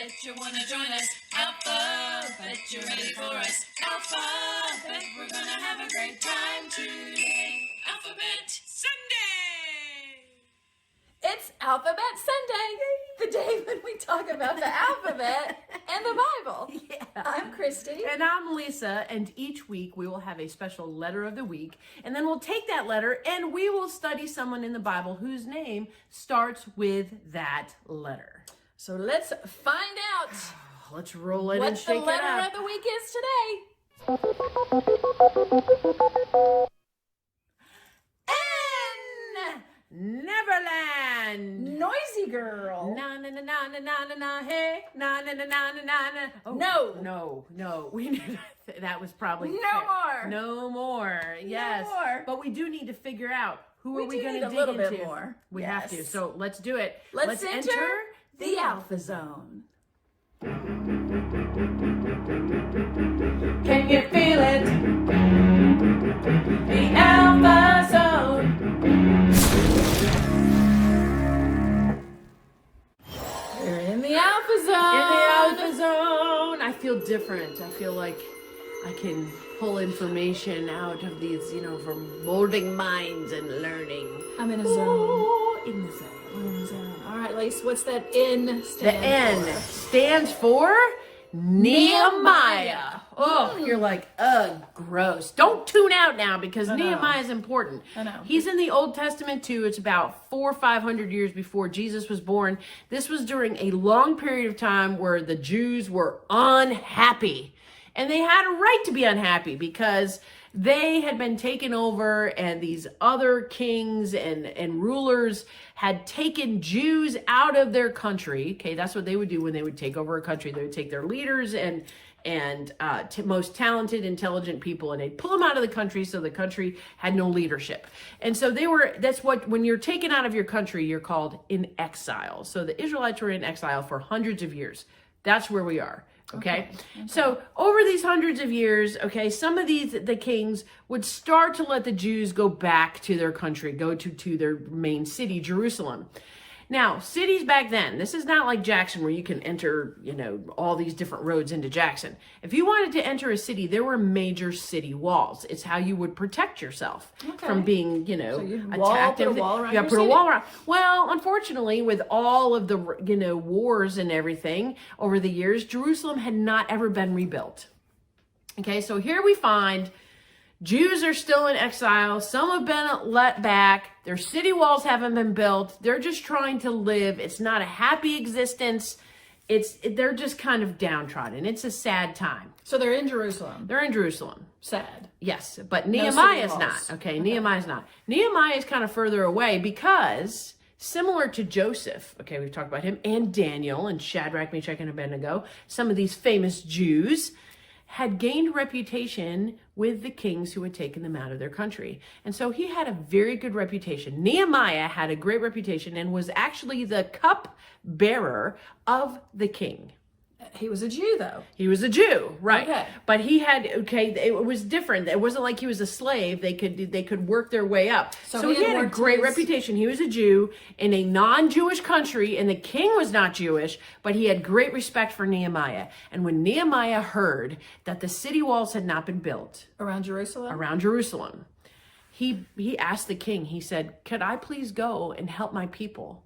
bet you wanna join us. Alpha, bet you're ready for us. Alpha, bet we're gonna have a great time today. Alphabet Sunday! It's Alphabet Sunday, the day when we talk about the alphabet and the Bible. Yeah. I'm Christy. And I'm Lisa, and each week we will have a special letter of the week, and then we'll take that letter and we will study someone in the Bible whose name starts with that letter. So let's find out Let's roll it what and shake the letter it up. of the week is today. N. Neverland. Noisy girl. Na na na na na na na na hey na na na na na na na. Oh, no. We knew that was probably more. No more. Yes. more. But we do need to figure out who We are we do going need to a dig little into. bit more. We Yes. have to. So let's do it. Let's enter the Alpha Zone. Can you feel it? The Alpha Zone. We're in the Alpha Zone. In the Alpha Zone. I feel different. I feel like I can pull information out of these, from molding minds and learning. I'm in a zone. Ooh, in the zone. I'm in a zone. All right, Lace, what's that N stand The N for? stands for Nehemiah. Oh, you're like, ugh, gross. Don't tune out now because Nehemiah is important. I know. He's in the Old Testament too. It's about 400 or 500 years before Jesus was born. This was during a long period of time where the Jews were unhappy. And they had a right to be unhappy because they had been taken over and these other kings and rulers had taken Jews out of their country. Okay, that's what they would do when they would take over a country. They would take their leaders and most talented, intelligent people, and they'd pull them out of the country so the country had no leadership. And so when you're taken out of your country, you're called in exile. So the Israelites were in exile for hundreds of years. That's where we are. Okay. So over these hundreds of years, some of the kings would start to let the Jews go back to their country, go to their main city, Jerusalem. Now, cities back then, this is not like Jackson where you can enter, all these different roads into Jackson. If you wanted to enter a city, there were major city walls. It's how you would protect yourself from being, So you'd attacked. put a wall around You your put a city. wall around. Well, unfortunately, with all of the, wars and everything over the years, Jerusalem had not ever been rebuilt. Okay, so here we find Jews are still in exile. Some have been let back. Their city walls haven't been built. They're just trying to live. It's not a happy existence. They're just kind of downtrodden. It's a sad time. So they're in Jerusalem. They're in Jerusalem. Sad. Yes, but No Nehemiah's city walls. not. Okay, Nehemiah's not. Nehemiah is kind of further away because similar to Joseph, we've talked about him, and Daniel and Shadrach, Meshach, and Abednego, some of these famous Jews had gained reputation with the kings who had taken them out of their country. And so he had a very good reputation. Nehemiah had a great reputation and was actually the cup bearer of the king. He was a Jew, though. He was a Jew, right? Okay. But he had, it was different. It wasn't like he was a slave. They could work their way up. So he had a great reputation. He was a Jew in a non-Jewish country, and the king was not Jewish, but he had great respect for Nehemiah. And when Nehemiah heard that the city walls had not been built Around Jerusalem? he asked the king, he said, "Could I please go and help my people?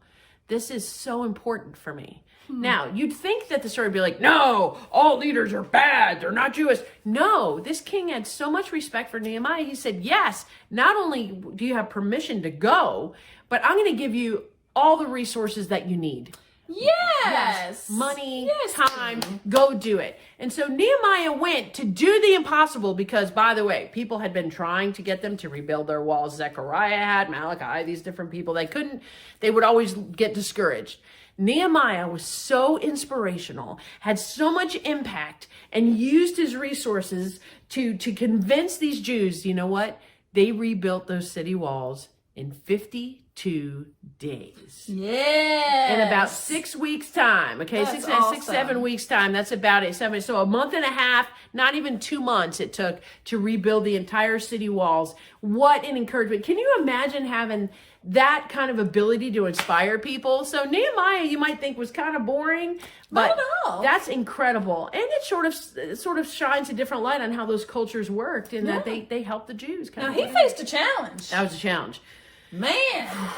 This is so important for me." Now, you'd think that the story would be like, no, all leaders are bad. They're not Jewish. No, this king had so much respect for Nehemiah. He said, yes, not only do you have permission to go, but I'm going to give you all the resources that you need. Yes. Money, Yes. time, go do it. And so Nehemiah went to do the impossible because, by the way, people had been trying to get them to rebuild their walls. Zechariah had, Malachi, these different people. They couldn't, they would always get discouraged. Nehemiah was so inspirational, had so much impact, and used his resources to convince these Jews, you know what? They rebuilt those city walls in 52 2 days. Yeah. In about 6 weeks' time. Okay, That's 6, awesome. 7 weeks' time. That's about it. So a month and a half, not even 2 months it took to rebuild the entire city walls. What an encouragement. Can you imagine having that kind of ability to inspire people? So Nehemiah, you might think, was kind of boring, but Not at all. that's incredible. And it sort of shines a different light on how those cultures worked and that they helped the Jews. Now, he faced a challenge. That was a challenge. Man,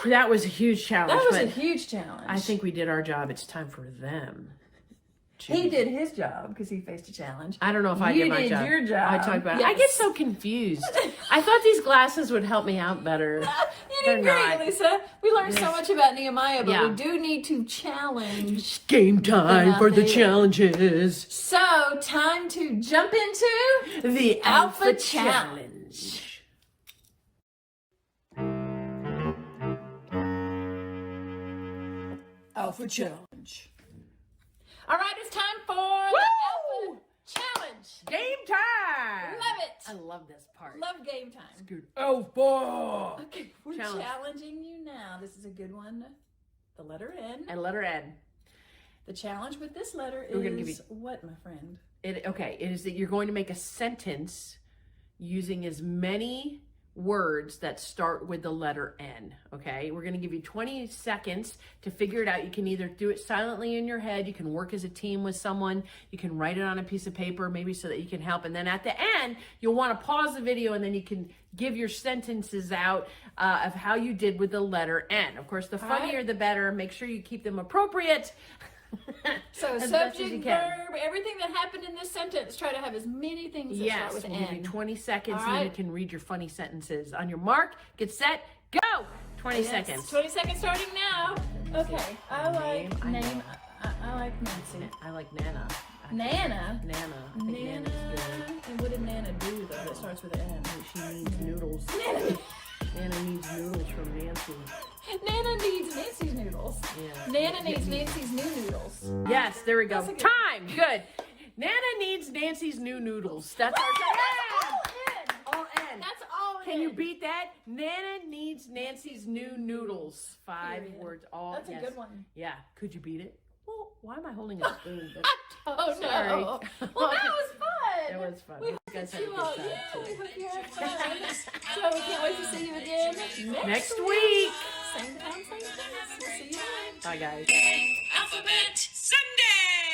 That was a huge challenge. that was but a huge challenge. I think we did our job. It's time for them. he did his job because he faced a challenge. I don't know if I You did my did job. your job. I talked about it. I Yes. get so confused. I thought these glasses would help me out better. You They're did great, not. Lisa. We learned so much about Nehemiah, but Yeah. we do need to challenge. It's game time for the Nothing. challenges. So, time to jump into The Alpha Alpha Challenge. Challenge. Alpha Challenge. All right, it's time for the Alpha Challenge. Game time. Love it. I love this part. Love game time. Good. Alpha. Okay, we're Challenge. challenging you now. This is a good one. The letter N. And letter N. The challenge with this letter We're gonna is give you- what, my friend? It is that you're going to make a sentence using as many words that start with the letter N. Okay, we're going to give you 20 seconds to figure it out. You can either do it silently in your head, you can work as a team with someone, you can write it on a piece of paper, maybe so that you can help. And then at the end, you'll want to pause the video and then you can give your sentences out of how you did with the letter N. Of course, the funnier the better. Make sure you keep them appropriate. So As best as you subject, can. verb, everything that happened in this sentence, try to have as many things that start Yes, with we'll give you N. 20 seconds All and then you right. can read your funny sentences. On your mark, get set, go! 20 Yes, seconds. 20 seconds starting now. Okay, I like Name, I name. I like Nancy. I like Nana. Nana. Nana. I think Nana. Nana's good. And what did Nana do though that starts with an N? She needs noodles. Nana needs noodles from Nancy. Nana needs Nancy's noodles. Yeah. Nana needs Nancy's new noodles. Yes, there we go. That's a good- Time. Good. Nana needs Nancy's new noodles. That's our all N. That's all Can you in. beat that? Nana needs Nancy's new noodles. 5 Period. words. All. That's a yes. good one. Yeah. Could you beat it? Well, why am I holding a spoon? Oh Sorry. no! Well, that was fun. That was fun. We You guys had a you good all, time, yeah, too. we hope you had fun. So we can't wait to see you again Next week. Same time, same place. We'll see you then. Bye, guys. Alphabet Sunday.